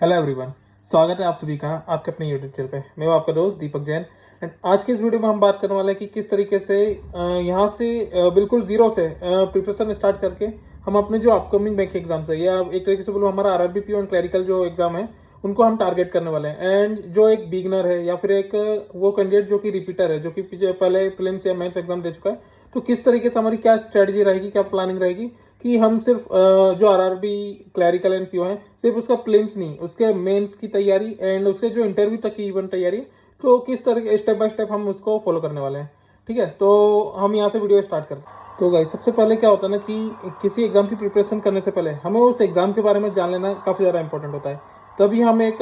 Hello everyone. स्वागत है आप सभी का आपके अपने यूट्यूब चैनल पे। मैं हूं आपका दोस्त दीपक जैन। एंड आज के इस वीडियो में हम बात करने वाले हैं कि किस तरीके से यहाँ से बिल्कुल ज़ीरो से प्रिपरेशन स्टार्ट करके हम अपने जो अपकमिंग बैंक एग्जाम्स है या एक तरीके से बोलो हमारा आरआरबी पीओ एंड क्लरिकल जो एग्जाम है उनको हम टारगेट करने वाले हैं। एंड जो एक बिगनर है या फिर एक वो कैंडिडेट जो कि रिपीटर है, जो कि पीछे पहले प्रीलिम्स या मेंस एग्जाम दे चुका है, तो किस तरीके से हमारी क्या स्ट्रेटजी रहेगी, क्या प्लानिंग रहेगी कि हम सिर्फ जो आरआरबी क्लैरिकल एंड पीओ है सिर्फ उसका प्रीलिम्स नहीं, उसके मेंस की तैयारी एंड उसके जो इंटरव्यू तक की इवन तैयारी, तो किस तरह स्टेप बाय स्टेप हम उसको फॉलो करने वाले हैं। ठीक है, तो हम यहाँ से वीडियो स्टार्ट करते हैं। तो गाइस सबसे पहले क्या होता है ना कि किसी एग्जाम की प्रिपरेशन करने से पहले हमें उस एग्जाम के बारे में जान लेना काफ़ी ज़्यादा इंपॉर्टेंट होता है। तभी हम एक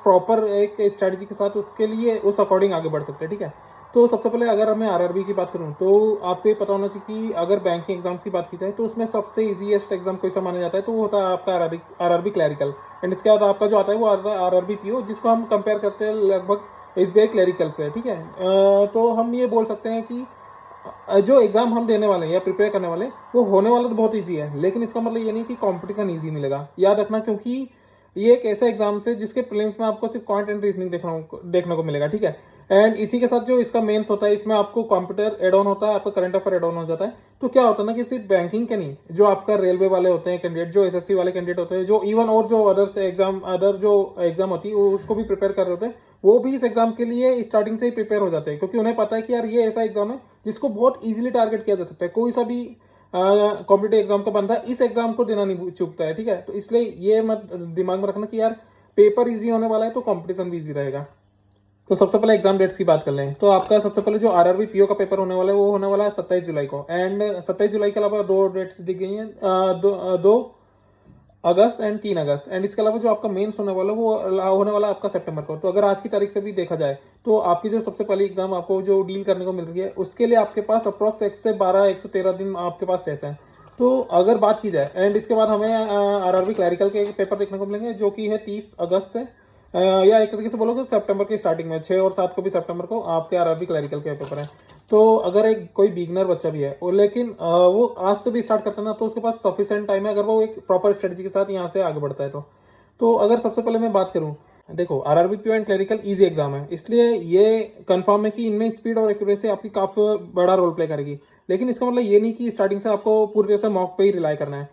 प्रॉपर एक स्ट्रैटेजी के साथ उसके लिए उस अकॉर्डिंग आगे बढ़ सकते हैं। ठीक है, तो सबसे पहले अगर मैं आरआरबी की बात करूं तो आपको ये पता होना चाहिए कि अगर बैंकिंग एग्जाम्स की बात की जाए तो उसमें सबसे इजीएस्ट एग्जाम कोई सा माना जाता है तो वो होता है आपका आरआरबी क्लैरिकल। एंड इसके बाद आपका जो आता है वो आरआरबी पीओ, जिसको हम कंपेयर करते हैं लगभग एसबीआई क्लैरिकल से। ठीक है, तो हम ये बोल सकते हैं कि जो एग्जाम हम देने वाले हैं या प्रिपेयर करने वाले हैं वो होने वाला तो बहुत ईजी है, लेकिन इसका मतलब ये नहीं कि कंपटीशन ईजी मिलेगा, याद रखना। क्योंकि ये एक ऐसा एग्जाम है जिसके प्रीलिम्स में आपको सिर्फ क्वांट एंड रीजनिंग देखने को मिलेगा। ठीक है, एंड इसी के साथ जो इसका मेंस होता है इसमें आपको कंप्यूटर एड ऑन होता है, आपका करंट अफेयर एड ऑन हो जाता है। तो क्या होता है ना कि सिर्फ बैंकिंग के नहीं, जो आपका रेलवे वाले होते हैं कैंडिडेट, जो एसएससी वाले कैंडिडेट होते हैं, जो इवन और जो अदर जो एग्जाम होती है उसको भी प्रिपेयर कर रहे होते हैं, वो भी इस एग्जाम के लिए स्टार्टिंग से ही प्रिपेयर हो जाते हैं। क्योंकि उन्हें पता है कि यार ये ऐसा एग्जाम है जिसको बहुत ईजिली टारगेट किया जा सकता है, कोई सा भी कॉम्पिटेटिव एग्जाम का बंदा इस एग्जाम को देना नहीं चूकता है। ठीक है, तो इसलिए ये मत दिमाग में रखना कि यार पेपर इजी होने वाला है तो कंपटीशन भी इजी रहेगा। तो सबसे पहले एग्जाम डेट्स की बात कर लें तो आपका सबसे पहले जो आरआरबी पीओ का पेपर होने वाला है वो होने वाला है 27 जुलाई को। एंड 27 जुलाई के अलावा दो डेट्स दी गई हैं, 2 अगस्त एंड 3 अगस्त। एंड इसके अलावा जो आपका मेंस होने वाला है वो होने वाला है आपका सितंबर को। तो अगर आज की तारीख से भी देखा जाए तो आपकी जो सबसे पहली एग्जाम आपको जो डील करने को मिल रही है उसके लिए आपके पास अप्रॉक्स 1 से 13 दिन आपके पास शेष है। तो अगर बात की जाए एंड इसके बाद हमें आरआरबी क्लैरिकल के पेपर देखने को मिलेंगे जो कि है 30 अगस्त से या एक तरीके से बोलोगे सितंबर की स्टार्टिंग में 6 और 7 को भी सितंबर को आपके आरआरबी क्लैरिकल के पेपर हैं। तो अगर एक कोई बिगनर बच्चा भी है और लेकिन वो आज से भी स्टार्ट करता है ना, तो उसके पास सफिशिएंट टाइम है अगर वो एक प्रॉपर स्ट्रेटजी के साथ यहाँ से आगे बढ़ता है। तो अगर सबसे पहले मैं बात करूँ, देखो RRB PO and clerical easy exam है, इसलिए ये कंफर्म है कि इनमें स्पीड और एक्यूरेसी आपकी काफ़ी बड़ा रोल प्ले करेगी। लेकिन इसका मतलब ये नहीं कि स्टार्टिंग से आपको पूरी तरह से मॉक पे ही रिलाई करना है।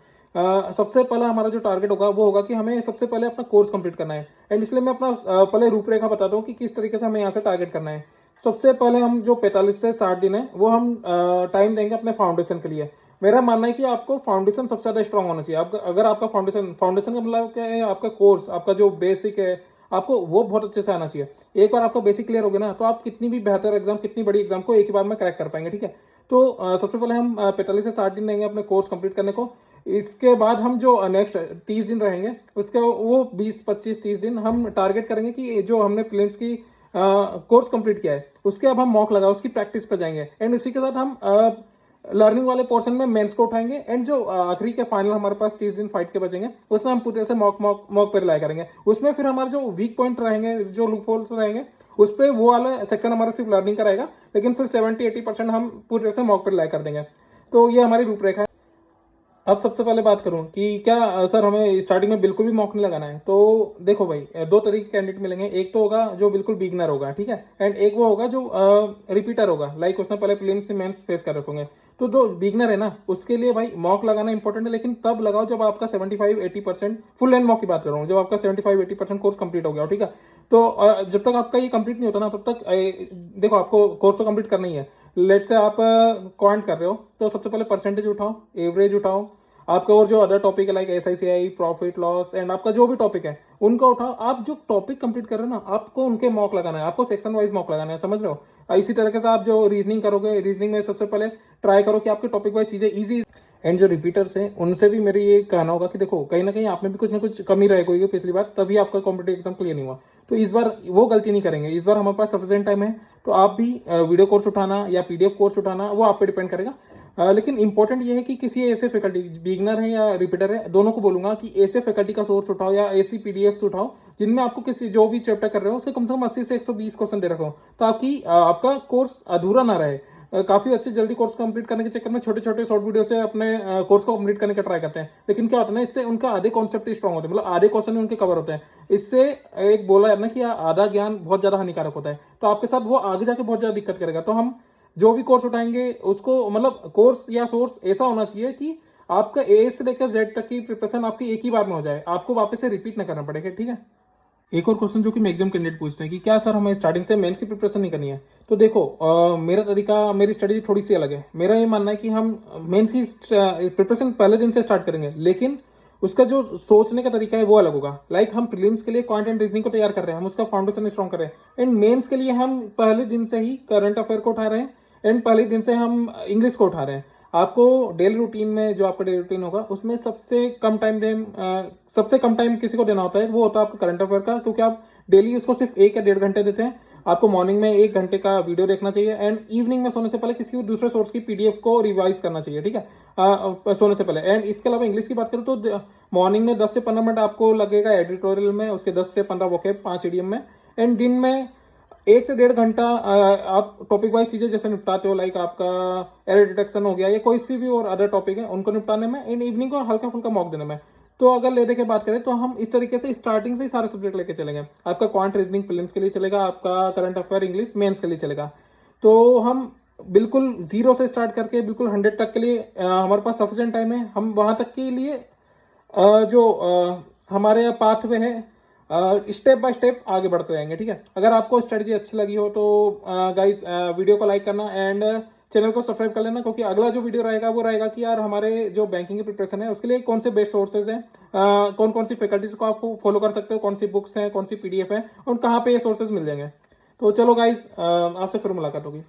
सबसे पहला हमारा जो टारगेट होगा वो होगा कि हमें सबसे पहले अपना कोर्स कंप्लीट करना है। एंड इसलिए मैं अपना पहले रूपरेखा बताता हूँ कि किस तरीके से हमें यहाँ से टारगेट करना है। सबसे पहले हम जो 45 से 60 दिन है वो हम टाइम देंगे अपने फाउंडेशन के लिए। मेरा मानना है कि आपको फाउंडेशन सबसे ज़्यादा स्ट्रांग होना चाहिए। आपका अगर आपका फाउंडेशन का मतलब क्या है, आपका कोर्स, आपका जो बेसिक है आपको वो बहुत अच्छे से आना चाहिए। एक बार आपका बेसिक क्लियर हो गया ना तो आप कितनी भी बेहतर एग्जाम, कितनी बड़ी एग्जाम को एक ही बार में क्रैक कर पाएंगे। ठीक है, तो सबसे पहले हम 45 से 60 दिन देंगे अपने कोर्स कंप्लीट करने को। इसके बाद हम जो नेक्स्ट 30 दिन रहेंगे उसके वो 20, 25, 30 दिन हम टारगेट करेंगे कि जो हमने प्रीलिम्स की कोर्स कंप्लीट किया है उसके अब हम मॉक लगा उसकी प्रैक्टिस पे जाएंगे। एंड उसी के साथ हम लर्निंग वाले पोर्शन में मेंस को उठाएंगे। एंड जो आखिरी के फाइनल हमारे पास 30 दिन फाइट के बचेंगे उसमें हम पूरी तरह से मॉक पर रिलाई करेंगे। उसमें फिर हमारे जो वीक पॉइंट रहेंगे, जो लूप होल्स रहेंगे, उस पर वो वाला सेक्शन हमारा सिर्फ लर्निंग का रहेगा, लेकिन फिर 70-80% हम पूरी तरह से मॉक पर रिलाई कर देंगे। तो ये हमारी रूपरेखा है। अब सबसे पहले बात करूं कि क्या सर हमें स्टार्टिंग में बिल्कुल भी मॉक नहीं लगाना है, तो देखो भाई दो तरीके के कैंडिडेट मिलेंगे। एक तो होगा जो बिल्कुल बिगनर होगा, ठीक है, एंड एक वो होगा जो रिपीटर होगा, लाइक उसने पहले प्रीलिम्स से मेंस फेस कर रखेंगे। तो जो बिगनर है ना उसके लिए भाई मॉक लगाना इंपॉर्टेंट है, लेकिन तब लगाओ जब आपका 75-80% फुल एंड मॉक की बात कर रहा हूँ, जब आपका 75-80% कोर्स कंप्लीट हो गया हो। ठीक है, तो जब तक आपका ये कंप्लीट नहीं होता ना तब तक देखो आपको कोर्स तो कंप्लीट करना ही है। लेट से आप क्वांट कर रहे हो तो सबसे पहले परसेंटेज उठाओ, एवरेज उठाओ, आपका और जो अदर टॉपिक है like SICI, profit loss and आपका जो भी टॉपिक है उनका उठाओ। आप जो टॉपिक कंप्लीट कर रहे हो ना आपको उनके मॉक लगाना है, आपको सेक्शन वाइज मॉक लगाना है, समझ रहे हो। इसी तरीके से आप जो रीजनिंग करोगे, रीजनिंग में सबसे पहले ट्राई करो कि आपके टॉपिक वाइज चीज़ें ईजी। एंड जो रिपीटर्स हैं उनसे भी मेरी ये कहना होगा कि देखो कहीं ना कहीं आप में भी कुछ ना कुछ कमी रह गई पिछली बार, तभी आपका कॉम्पिटेटिव एग्जाम क्लियर नहीं हुआ। तो इस बार वो गलती नहीं करेंगे, इस बार हमारे पास सफिशिएंट टाइम है। तो आप भी वीडियो कोर्स उठाना या PDF कोर्स उठाना वो आप पे डिपेंड करेगा। लेकिन इंपॉर्टेंट ये है कि किसी ऐसे फैकल्टी, बिगनर है या रिपीटर है, दोनों को बोलूंगा कि ऐसे फैकल्टी का सोर्स उठाओ या ऐसी PDFs उठाओ जिनमें आपको किसी जो भी चैप्टर कर रहे हो उसके कम से कम 80 से 120 क्वेश्चन दे रखो, तो आपका कोर्स अधूरा ना रहे। काफ़ी अच्छे जल्दी कोर्स कंप्लीट करने के चक्कर में छोटे-छोटे शॉर्ट वीडियो से अपने कोर्स को कंप्लीट करने का ट्राई करते हैं। लेकिन क्या होता है ना, इससे उनका आधे कॉन्सेप्ट ही स्ट्रॉन्ग होते हैं, मतलब आधे क्वेश्चन ही उनके कवर होते हैं। इससे एक बोला है ना कि आधा ज्ञान बहुत ज़्यादा हानिकारक होता है। तो आपके साथ वो आगे जाके बहुत ज़्यादा दिक्कत करेगा। तो हम जो भी कोर्स उठाएँगे उसको मतलब कोर्स या सोर्स ऐसा होना चाहिए कि आपका ए से लेकर ज़ेड तक की प्रिपरेशन आपकी एक ही बार में हो जाए। आपको वापस से रिपीट ना करना पड़ेगा, ठीक है? एक और क्वेश्चन जो कि मैक्सिमम कैंडिडेट पूछते हैं कि क्या सर हमें स्टार्टिंग से मेंस की प्रिपरेशन नहीं करनी है? तो देखो मेरा तरीका, मेरी स्ट्रेटजी थोड़ी सी अलग है। मेरा ये मानना है कि हम मेंस की प्रिपरेशन पहले दिन से स्टार्ट करेंगे, लेकिन उसका जो सोचने का तरीका है वो अलग होगा। लाइक हम प्रीलिम्स के लिए क्वांट एंड रीजनिंग को तैयार कर रहे हैं, हम उसका फाउंडेशन स्ट्रॉन्ग कर रहे हैं, एंड मेंस के लिए हम पहले दिन से ही करंट अफेयर को उठा रहे हैं, एंड पहले दिन से हम इंग्लिश को उठा रहे हैं। आपको डेली रूटीन में जो आपका डेली रूटीन होगा उसमें सबसे कम टाइम किसी को देना होता है, वो होता है आपका करंट अफेयर का, क्योंकि आप डेली उसको सिर्फ 1 या 1.5 घंटे देते हैं। आपको मॉर्निंग में 1 घंटे का वीडियो देखना चाहिए, एंड इवनिंग में सोने से पहले किसी दूसरे सोर्स की पीडीएफ को रिवाइज करना चाहिए, ठीक है? सोने से पहले। एंड इसके अलावा इंग्लिश की बात करूँ तो मॉर्निंग में 10 से 15 मिनट आपको लगेगा एडिटोरियल में, उसके 10 से 15 वोकैब 5 ईडीएम में, एंड दिन में 1 से 1.5 घंटा आप टॉपिक वाइज चीज़ें जैसे निपटाते हो, लाइक आपका एरर डिटेक्शन हो गया या कोई सी भी और अदर टॉपिक है उनको निपटाने में, इन इवनिंग को हल्का फुल्का मॉक देने में। तो अगर लेने की बात करें तो हम इस तरीके से स्टार्टिंग से ही सारे सब्जेक्ट लेके चलेंगे। आपका क्वांट रीजनिंग प्रीलिम्स के लिए चलेगा, आपका करंट अफेयर इंग्लिश मेंस के लिए चलेगा। तो हम बिल्कुल जीरो से स्टार्ट करके बिल्कुल 100 तक के लिए हमारे पास सफिशिएंट टाइम है। हम वहाँ तक के लिए हमारे पाथवे है, स्टेप बाय स्टेप आगे बढ़ते जाएंगे, ठीक है? अगर आपको स्ट्रेटजी अच्छी लगी हो तो गाइज वीडियो को लाइक करना, एंड चैनल को सब्सक्राइब कर लेना, क्योंकि अगला जो वीडियो रहेगा वो रहेगा कि यार हमारे जो बैंकिंग की प्रिपरेशन है उसके लिए कौन से बेस्ट सोर्सेज हैं, कौन कौन सी फैकल्टीज को आप फॉलो कर सकते हो, कौन सी बुक्स हैं, कौन सी पीडीएफ है, और कहाँ पे ये सोर्सेज मिल जाएंगे। तो चलो गाइज, आपसे फिर मुलाकात होगी।